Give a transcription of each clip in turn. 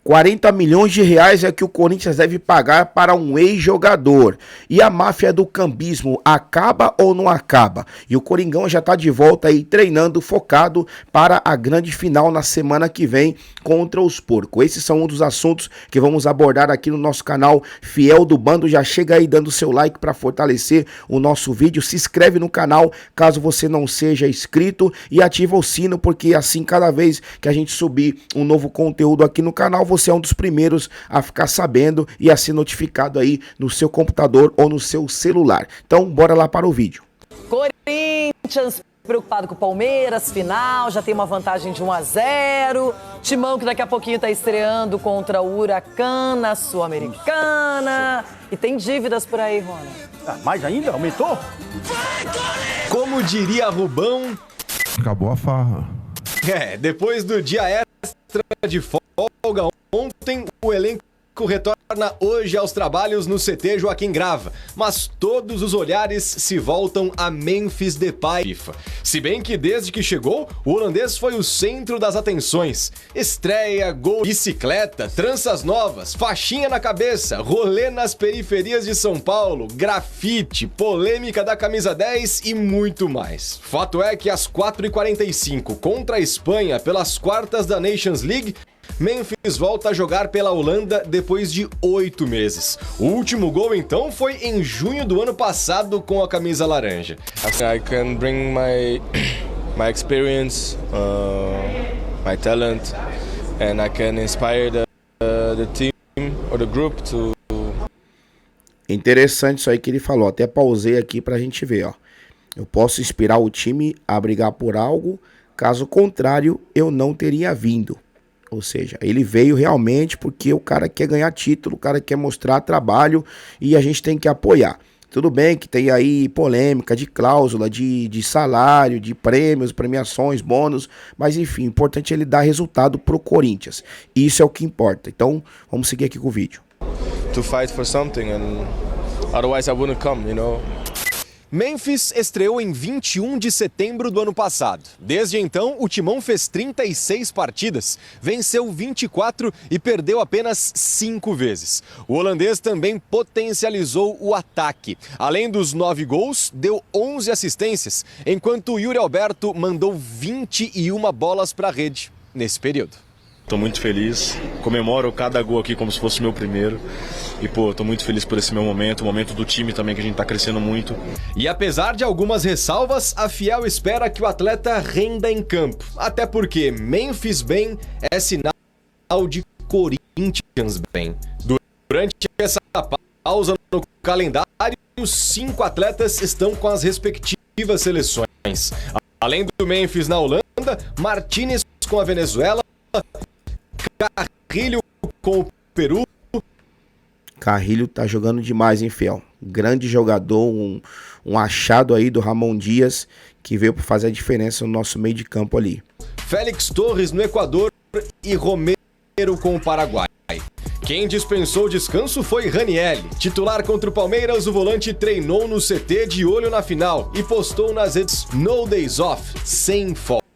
40 milhões de reais é que o Corinthians deve pagar para um ex-jogador. E a máfia do cambismo acaba ou não acaba? E o Coringão já está de volta aí treinando, focado para a grande final na semana que vem contra os Porcos. Esses são um dos assuntos que vamos abordar aqui no nosso canal Fiel do Bando. Já chega aí dando seu like para fortalecer o nosso vídeo. Se inscreve no canal caso você não seja inscrito e ativa o sino, porque assim cada vez que a gente subir um novo conteúdo aqui no canal, você é um dos primeiros a ficar sabendo e a ser notificado aí no seu computador ou no seu celular. Então, bora lá para o vídeo. Corinthians preocupado com o Palmeiras, final, já tem uma vantagem de 1-0. Timão que daqui a pouquinho tá estreando contra o Huracan na Sul-Americana. E tem dívidas por aí, Rony. Mais ainda? Aumentou? Como diria Rubão... Acabou a farra. Depois do dia extra de folga ontem, o elenco retorna hoje aos trabalhos no CT Joaquim Grava, mas todos os olhares se voltam a Memphis Depay. Se bem que desde que chegou, o holandês foi o centro das atenções. Estreia, gol, bicicleta, tranças novas, faixinha na cabeça, rolê nas periferias de São Paulo, grafite, polêmica da camisa 10 e muito mais. Fato é que às 4h45 contra a Espanha pelas quartas da Nations League, Memphis volta a jogar pela Holanda depois de 8 meses. O último gol, então, foi em junho do ano passado com a camisa laranja. I can bring my experience, my talent, and I can inspire the team or the group to... Interessante isso aí que ele falou. Até pausei aqui pra gente ver, ó. Eu posso inspirar o time a brigar por algo, caso contrário, eu não teria vindo. Ou seja, ele veio realmente porque o cara quer ganhar título, o cara quer mostrar trabalho e a gente tem que apoiar. Tudo bem que tem aí polêmica de cláusula, de salário, de prêmios, premiações, bônus, mas enfim, o importante é ele dar resultado pro Corinthians. Isso é o que importa. Então, vamos seguir aqui com o vídeo. To fight for something and otherwise I wouldn't come, you know. Memphis estreou em 21 de setembro do ano passado. Desde então, o Timão fez 36 partidas, venceu 24 e perdeu apenas 5 vezes. O holandês também potencializou o ataque. Além dos 9 gols, deu 11 assistências, enquanto o Yuri Alberto mandou 21 bolas para a rede nesse período. Tô muito feliz, comemoro cada gol aqui como se fosse o meu primeiro. E, tô muito feliz por esse meu momento, o momento do time também, que a gente tá crescendo muito. E apesar de algumas ressalvas, a Fiel espera que o atleta renda em campo. Até porque Memphis bem é sinal de Corinthians bem. Durante essa pausa no calendário, os 5 atletas estão com as respectivas seleções. Além do Memphis na Holanda, Martínez com a Venezuela, Carrilho com o Peru. Carrilho tá jogando demais, hein, Fiel? Grande jogador, um achado aí do Ramon Dias, que veio para fazer a diferença no nosso meio de campo ali. Félix Torres no Equador e Romero com o Paraguai. Quem dispensou o descanso foi Ranieri. Titular contra o Palmeiras, o volante treinou no CT de olho na final e postou nas redes "No Days Off", sem folga.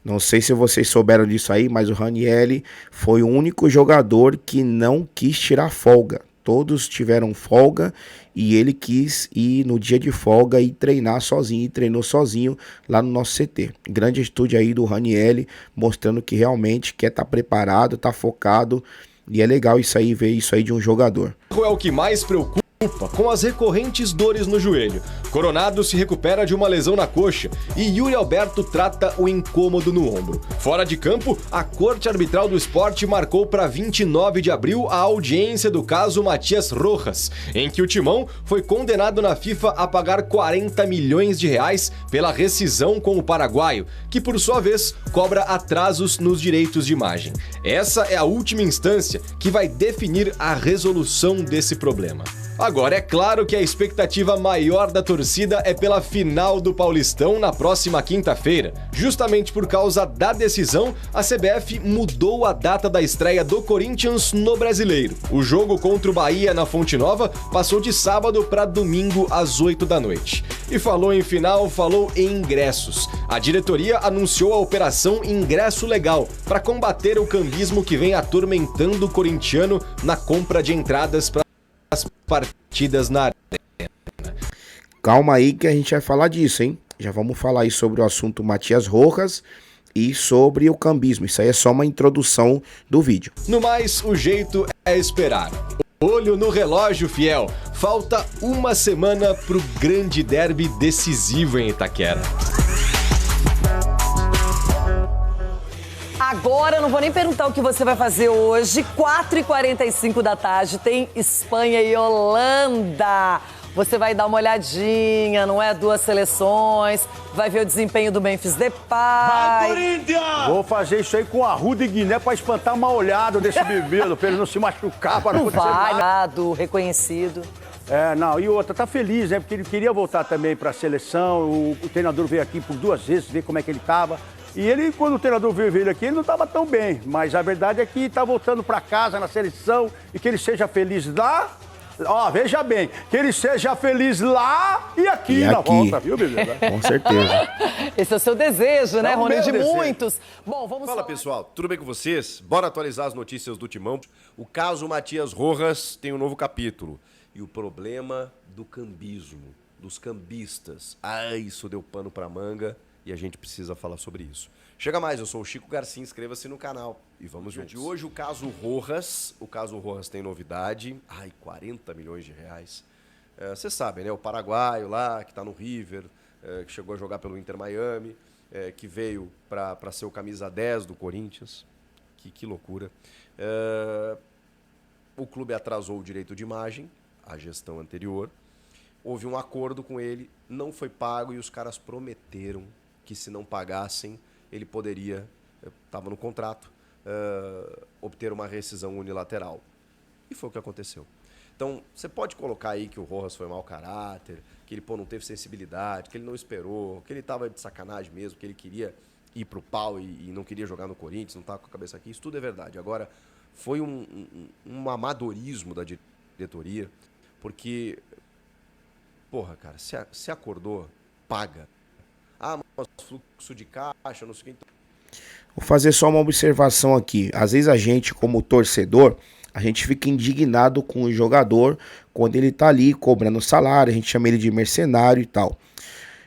Não sei se vocês souberam disso aí, mas o Ranieri foi o único jogador que não quis tirar folga. Todos tiveram folga e ele quis ir no dia de folga e treinar sozinho, e treinou sozinho lá no nosso CT. Grande atitude aí do Ranieri, mostrando que realmente quer estar preparado, tá focado, e é legal isso aí, ver isso aí de um jogador. É o que mais preocupa com as recorrentes dores no joelho. Coronado se recupera de uma lesão na coxa e Yuri Alberto trata o incômodo no ombro. Fora de campo, a Corte Arbitral do Esporte marcou para 29 de abril a audiência do caso Matias Rojas, em que o Timão foi condenado na FIFA a pagar 40 milhões de reais pela rescisão com o paraguaio, que por sua vez cobra atrasos nos direitos de imagem. Essa é a última instância que vai definir a resolução desse problema. Agora, é claro que a expectativa maior da torcida é pela final do Paulistão na próxima quinta-feira. Justamente por causa da decisão, a CBF mudou a data da estreia do Corinthians no Brasileiro. O jogo contra o Bahia na Fonte Nova passou de sábado para domingo às 8 da noite. E falou em final, falou em ingressos. A diretoria anunciou a operação Ingresso Legal para combater o cambismo que vem atormentando o corintiano na compra de entradas para as partidas na arena. Calma aí que a gente vai falar disso, hein? Já vamos falar aí sobre o assunto Matias Rojas e sobre o cambismo. Isso aí é só uma introdução do vídeo. No mais, o jeito é esperar. Olho no relógio, fiel. Falta uma semana pro grande derby decisivo em Itaquera. Agora, eu não vou nem perguntar o que você vai fazer hoje. 4h45 da tarde tem Espanha e Holanda. Você vai dar uma olhadinha, não é? Duas seleções, vai ver o desempenho do Memphis Depay. Vou fazer isso aí com a Arruda e Guiné pra espantar uma olhada desse bebê, pra ele não se machucar, pra não Não acontecer vai, nada. nada, reconhecido. Não, e outra, tá feliz, né? Porque ele queria voltar também pra seleção, o treinador veio aqui por 2 vezes, ver como é que ele tava. E ele, quando o treinador veio ver ele aqui, ele não tava tão bem. Mas a verdade é que tá voltando pra casa na seleção e que ele seja feliz lá. Ó, veja bem, que ele seja feliz lá e aqui na volta, viu, bebê? Com certeza. Esse é o seu desejo, né, É o Rony? meu De desejo. muitos. Bom, vamos Fala falar. pessoal, tudo bem com vocês? Bora atualizar as notícias do Timão. O caso Matias Rojas tem um novo capítulo. E o problema do cambismo, dos cambistas. Isso deu pano pra manga e a gente precisa falar sobre isso. Chega mais, eu sou o Chico Garcia, inscreva-se no canal e vamos juntos. De hoje o caso Rojas. O caso Rojas tem novidade. 40 milhões de reais. Vocês sabem, né? O paraguaio lá, que tá no River, que chegou a jogar pelo Inter Miami, que veio para ser o camisa 10 do Corinthians. Que loucura. O clube atrasou o direito de imagem, a gestão anterior. Houve um acordo com ele, não foi pago e os caras prometeram que se não pagassem, ele poderia, estava no contrato, obter uma rescisão unilateral. E foi o que aconteceu. Então, você pode colocar aí que o Rojas foi mau caráter, que ele não teve sensibilidade, que ele não esperou, que ele estava de sacanagem mesmo, que ele queria ir pro pau e não queria jogar no Corinthians, não estava com a cabeça aqui. Isso tudo é verdade. Agora, foi um amadorismo da diretoria, porque, cara, se acordou, paga. Mas fluxo de caixa, não sei o que. Vou fazer só uma observação aqui. Às vezes a gente, como torcedor, a gente fica indignado com o jogador quando ele tá ali cobrando salário, a gente chama ele de mercenário e tal.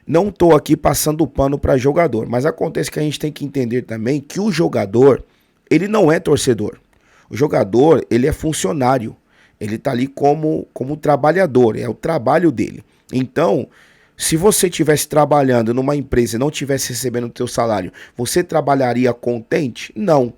Não tô aqui passando pano para jogador, mas acontece que a gente tem que entender também que o jogador, ele não é torcedor. O jogador, ele é funcionário. Ele tá ali como trabalhador, é o trabalho dele. Então, se você estivesse trabalhando numa empresa e não estivesse recebendo o teu salário, você trabalharia contente? Não.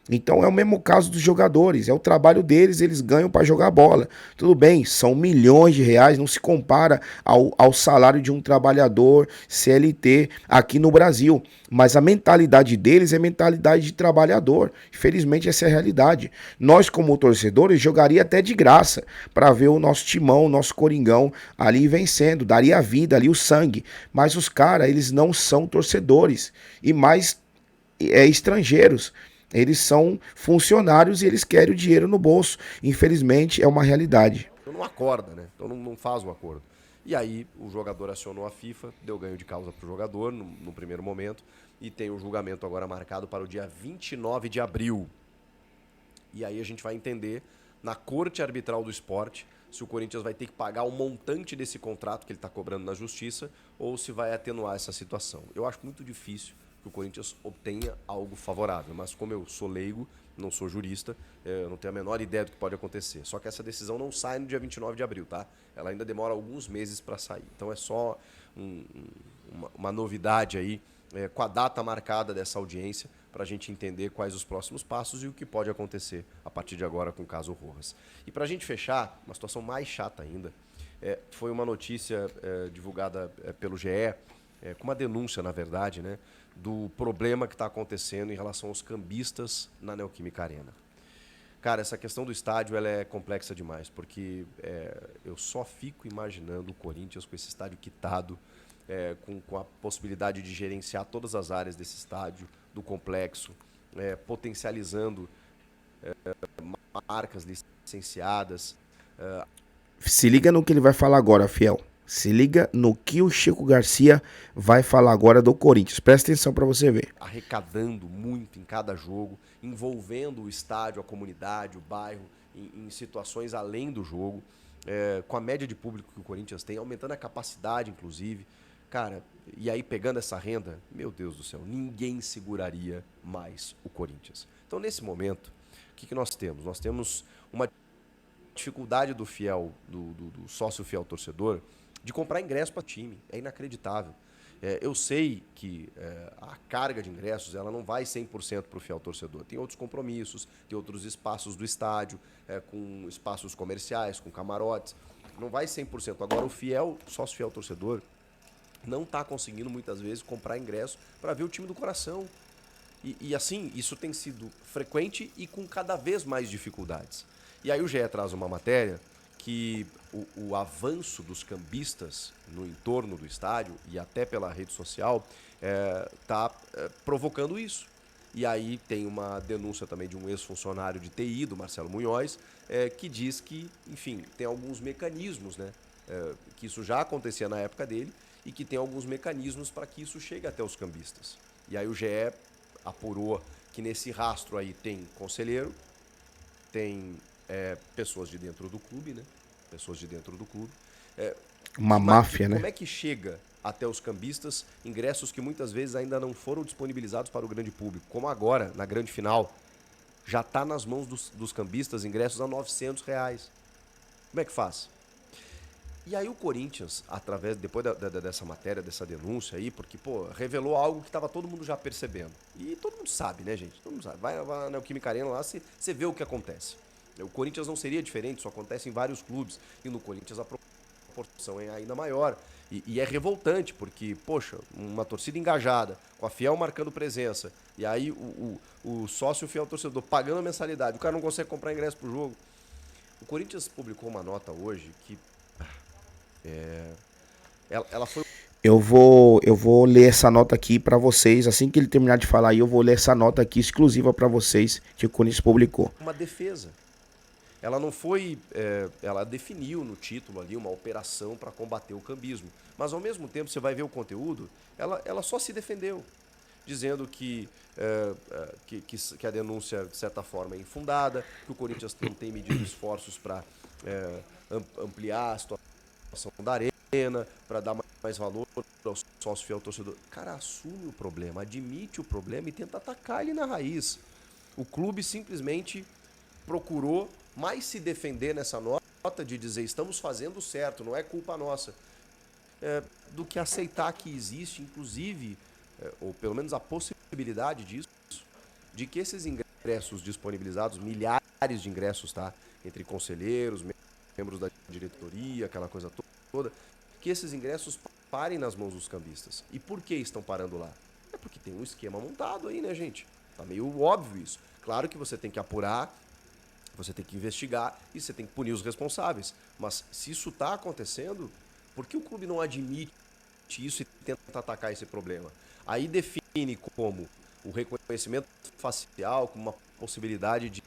Então é o mesmo caso dos jogadores, é o trabalho deles, eles ganham para jogar bola. Tudo bem, são milhões de reais, não se compara ao salário de um trabalhador CLT aqui no Brasil. Mas a mentalidade deles é mentalidade de trabalhador. Infelizmente essa é a realidade. Nós como torcedores jogaria até de graça para ver o nosso Timão, o nosso Coringão ali vencendo, daria a vida ali, o sangue. Mas os caras, eles não são torcedores e mais estrangeiros. Eles são funcionários e eles querem o dinheiro no bolso. Infelizmente, é uma realidade. Então não acorda, né? Então não faz o acordo. E aí o jogador acionou a FIFA, deu ganho de causa para o jogador no primeiro momento e tem o julgamento agora marcado para o dia 29 de abril. E aí a gente vai entender na Corte Arbitral do Esporte se o Corinthians vai ter que pagar o montante desse contrato que ele está cobrando na Justiça ou se vai atenuar essa situação. Eu acho muito difícil que o Corinthians obtenha algo favorável, mas como eu sou leigo, não sou jurista, eu não tenho a menor ideia do que pode acontecer. Só que essa decisão não sai no dia 29 de abril, tá? Ela ainda demora alguns meses para sair. Então é só uma novidade aí, com a data marcada dessa audiência, para a gente entender quais os próximos passos e o que pode acontecer a partir de agora com o caso Rojas. E para a gente fechar, uma situação mais chata ainda, foi uma notícia divulgada pelo GE, com uma denúncia, na verdade, né, do problema que está acontecendo em relação aos cambistas na Neoquímica Arena. Cara, essa questão do estádio ela é complexa demais, porque eu só fico imaginando o Corinthians com esse estádio quitado, com a possibilidade de gerenciar todas as áreas desse estádio, do complexo, potencializando marcas licenciadas. Se liga no que ele vai falar agora, fiel. Se liga no que o Chico Garcia vai falar agora do Corinthians. Presta atenção para você ver. Arrecadando muito em cada jogo, envolvendo o estádio, a comunidade, o bairro, em situações além do jogo, com a média de público que o Corinthians tem, aumentando a capacidade, inclusive. Cara, e aí pegando essa renda, meu Deus do céu, ninguém seguraria mais o Corinthians. Então, nesse momento, o que nós temos? Nós temos uma dificuldade do fiel, do sócio fiel torcedor, de comprar ingresso para o time. É inacreditável. Eu sei que a carga de ingressos ela não vai 100% para o fiel torcedor. Tem outros compromissos, tem outros espaços do estádio, com espaços comerciais, com camarotes. Não vai 100%. Agora, o fiel, sócio fiel torcedor, não está conseguindo muitas vezes comprar ingresso para ver o time do coração. E assim, isso tem sido frequente e com cada vez mais dificuldades. E aí o GE traz uma matéria que o avanço dos cambistas no entorno do estádio e até pela rede social está provocando isso. E aí tem uma denúncia também de um ex-funcionário de TI, do Marcelo Munhoz, que diz que, enfim, tem alguns mecanismos, né, que isso já acontecia na época dele e que tem alguns mecanismos para que isso chegue até os cambistas. E aí o GE apurou que nesse rastro aí tem conselheiro, tem pessoas de dentro do clube, né? Pessoas de dentro do clube. Uma máfia, né? Como é que chega até os cambistas ingressos que muitas vezes ainda não foram disponibilizados para o grande público? Como agora, na grande final, já está nas mãos dos cambistas ingressos a R$900. Como é que faz? E aí o Corinthians, depois dessa matéria, dessa denúncia aí, porque, revelou algo que estava todo mundo já percebendo. E todo mundo sabe, né, gente? Todo mundo sabe. Vai na Neoquímica Arena lá, você vê o que acontece. O Corinthians não seria diferente, isso acontece em vários clubes. E no Corinthians a proporção é ainda maior. E é revoltante, porque, poxa, uma torcida engajada, com a fiel marcando presença, e aí o sócio fiel torcedor pagando a mensalidade, o cara não consegue comprar ingresso pro jogo. O Corinthians publicou uma nota hoje que ela foi... Eu vou ler essa nota aqui para vocês. Assim que ele terminar de falar aí, eu vou ler essa nota aqui exclusiva para vocês que o Corinthians publicou. Uma defesa. Ela não foi... ela definiu no título ali uma operação para combater o cambismo. Mas, ao mesmo tempo, você vai ver o conteúdo, ela só se defendeu, dizendo que a denúncia, de certa forma, é infundada, que o Corinthians não tem medido esforços para ampliar a situação da arena, para dar mais valor ao sócio fiel torcedor. Cara, assume o problema, admite o problema e tenta atacar ele na raiz. O clube simplesmente procurou mais se defender nessa nota de dizer estamos fazendo certo, não é culpa nossa, do que aceitar que existe, inclusive, ou pelo menos a possibilidade disso, de que esses ingressos disponibilizados, milhares de ingressos, tá, entre conselheiros, membros da diretoria, aquela coisa toda, que esses ingressos parem nas mãos dos cambistas. E por que estão parando lá? É porque tem um esquema montado aí, né, gente? Tá meio óbvio isso. Claro que você tem que apurar, você tem que investigar e você tem que punir os responsáveis. Mas se isso está acontecendo, por que o clube não admite isso e tenta atacar esse problema? Aí define como o reconhecimento facial, como uma possibilidade de...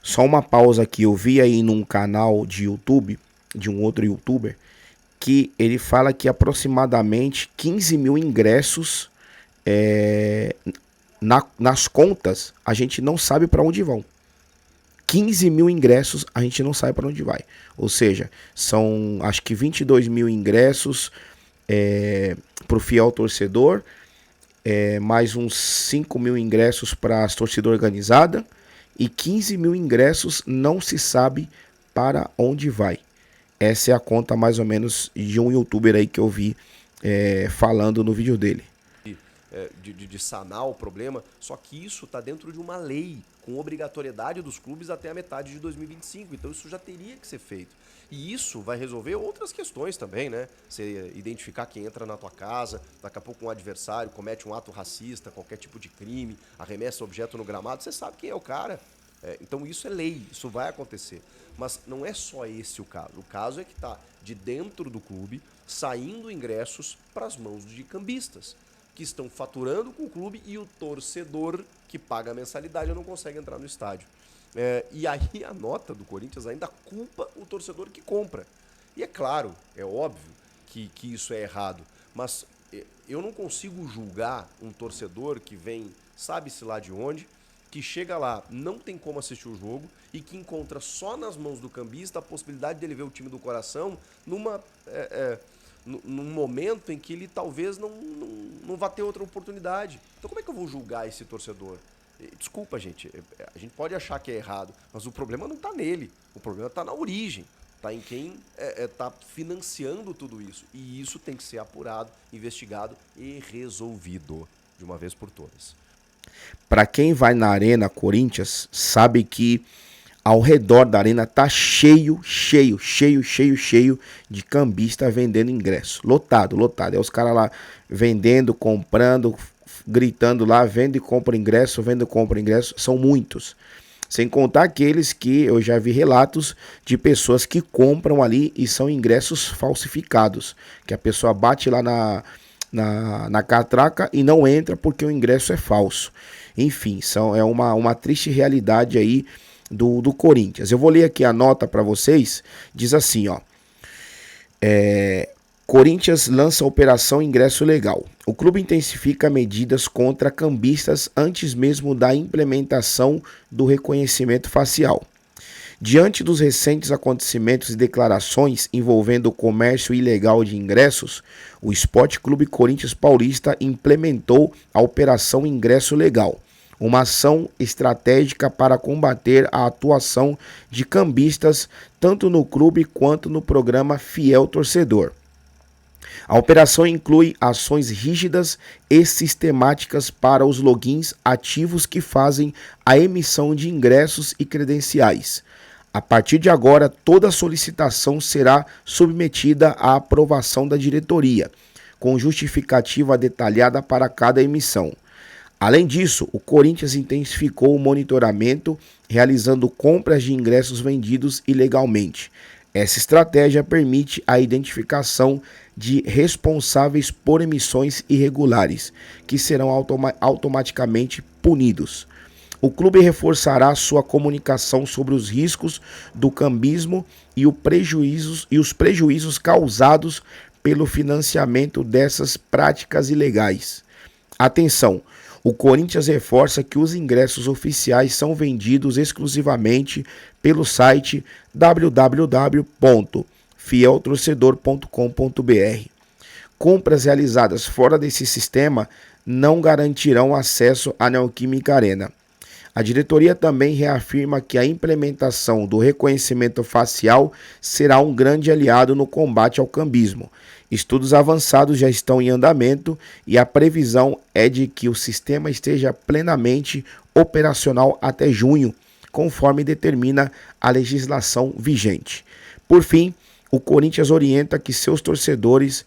Só uma pausa aqui, eu vi aí num canal de YouTube, de um outro youtuber, que ele fala que aproximadamente 15 mil ingressos nas contas, a gente não sabe para onde vão. 15 mil ingressos, a gente não sabe para onde vai. Ou seja, são acho que 22 mil ingressos para o fiel torcedor, mais uns 5 mil ingressos para a torcida organizada e 15 mil ingressos não se sabe para onde vai. Essa é a conta mais ou menos de um youtuber aí que eu vi falando no vídeo dele. De sanar o problema, só que isso está dentro de uma lei com obrigatoriedade dos clubes até a metade de 2025, então isso já teria que ser feito. E isso vai resolver outras questões também, né? Você identificar quem entra na tua casa, daqui a pouco um adversário comete um ato racista, qualquer tipo de crime, arremessa objeto no gramado, você sabe quem é o cara. Então isso é lei, isso vai acontecer. Mas não é só esse o caso. O caso é que está de dentro do clube saindo ingressos para as mãos de cambistas, que estão faturando com o clube e o torcedor que paga a mensalidade não consegue entrar no estádio. E aí a nota do Corinthians ainda culpa o torcedor que compra. E é claro, é óbvio, que isso é errado. Mas eu não consigo julgar um torcedor que vem, sabe-se lá de onde, que chega lá, não tem como assistir o jogo e que encontra só nas mãos do cambista a possibilidade dele ver o time do coração num momento em que ele talvez não vá ter outra oportunidade. Então como é que eu vou julgar esse torcedor? Desculpa, gente, a gente pode achar que é errado, mas o problema não está nele, o problema está na origem, está em quem está financiando tudo isso. E isso tem que ser apurado, investigado e resolvido de uma vez por todas. Para quem vai na Arena Corinthians, sabe que ao redor da arena tá cheio de cambista vendendo ingresso. Lotado. É os caras lá vendendo, comprando, gritando lá, vende e compra ingresso, são muitos. Sem contar aqueles que eu já vi relatos de pessoas que compram ali e são ingressos falsificados, que a pessoa bate lá na catraca e não entra porque o ingresso é falso. Enfim, é uma triste realidade aí do Corinthians. Eu vou ler aqui a nota para vocês. Diz assim, ó. Corinthians lança a Operação Ingresso Legal. O clube intensifica medidas contra cambistas antes mesmo da implementação do reconhecimento facial. Diante dos recentes acontecimentos e declarações envolvendo o comércio ilegal de ingressos, o Esporte Clube Corinthians Paulista implementou a Operação Ingresso Legal, uma ação estratégica para combater a atuação de cambistas tanto no clube quanto no programa Fiel Torcedor. A operação inclui ações rígidas e sistemáticas para os logins ativos que fazem a emissão de ingressos e credenciais. A partir de agora, toda solicitação será submetida à aprovação da diretoria, com justificativa detalhada para cada emissão. Além disso, o Corinthians intensificou o monitoramento, realizando compras de ingressos vendidos ilegalmente. Essa estratégia permite a identificação de responsáveis por emissões irregulares, que serão automaticamente punidos. O clube reforçará sua comunicação sobre os riscos do cambismo e os prejuízos causados pelo financiamento dessas práticas ilegais. Atenção! O Corinthians reforça que os ingressos oficiais são vendidos exclusivamente pelo site www.fieltorcedor.com.br. Compras realizadas fora desse sistema não garantirão acesso à Neoquímica Arena. A diretoria também reafirma que a implementação do reconhecimento facial será um grande aliado no combate ao cambismo. Estudos avançados já estão em andamento e a previsão é de que o sistema esteja plenamente operacional até junho, conforme determina a legislação vigente. Por fim, o Corinthians orienta que seus torcedores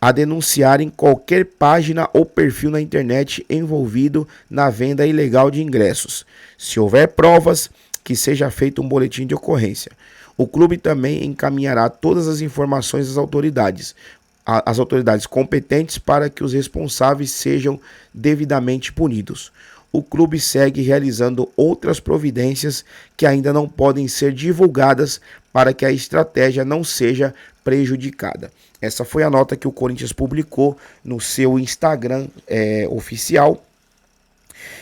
a denunciarem qualquer página ou perfil na internet envolvido na venda ilegal de ingressos. Se houver provas, que seja feito um boletim de ocorrência. O clube também encaminhará todas as informações às autoridades competentes para que os responsáveis sejam devidamente punidos. O clube segue realizando outras providências que ainda não podem ser divulgadas para que a estratégia não seja prejudicada. Essa foi a nota que o Corinthians publicou no seu Instagram oficial.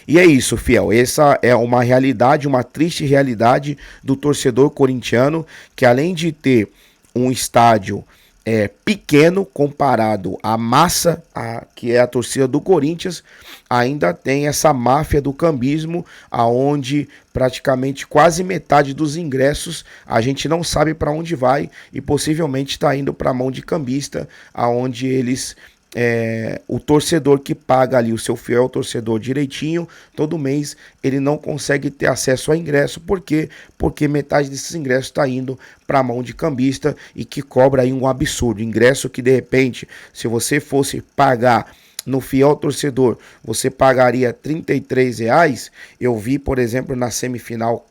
E é isso, fiel. Essa é uma realidade, uma triste realidade do torcedor corintiano, que além de ter um estádio pequeno comparado à massa, que é a torcida do Corinthians, ainda tem essa máfia do cambismo, aonde praticamente quase metade dos ingressos a gente não sabe para onde vai e possivelmente está indo para a mão de cambista, aonde eles o torcedor que paga ali, o seu fiel torcedor direitinho, todo mês ele não consegue ter acesso a ingresso. Por quê? Porque metade desses ingressos está indo para a mão de cambista e que cobra aí um absurdo. Ingresso que de repente, se você fosse pagar no fiel torcedor, você pagaria R$33. Eu vi, por exemplo, na semifinal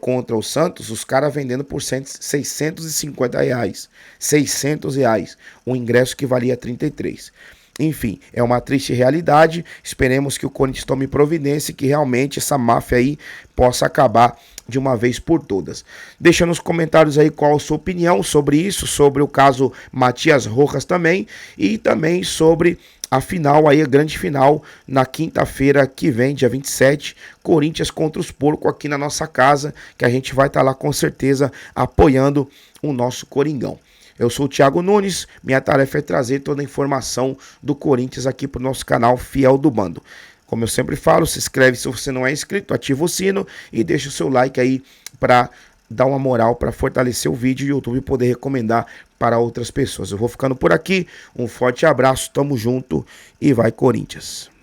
contra o Santos, os caras vendendo por R$650. R$600, um ingresso que valia 33. Enfim, é uma triste realidade. Esperemos que o Corinthians tome providência e que realmente essa máfia aí possa acabar de uma vez por todas. Deixa nos comentários aí qual a sua opinião sobre isso, sobre o caso Matias Rojas também, e também sobre a final aí, a grande final, na quinta-feira que vem, dia 27, Corinthians contra os Porcos aqui na nossa casa, que a gente vai estar lá com certeza apoiando o nosso Coringão. Eu sou o Thiago Nunes, minha tarefa é trazer toda a informação do Corinthians aqui para o nosso canal Fiel do Bando. Como eu sempre falo, se inscreve se você não é inscrito, ativa o sino e deixa o seu like aí para dar uma moral, para fortalecer o vídeo e o YouTube poder recomendar para outras pessoas. Eu vou ficando por aqui, um forte abraço, tamo junto e vai Corinthians!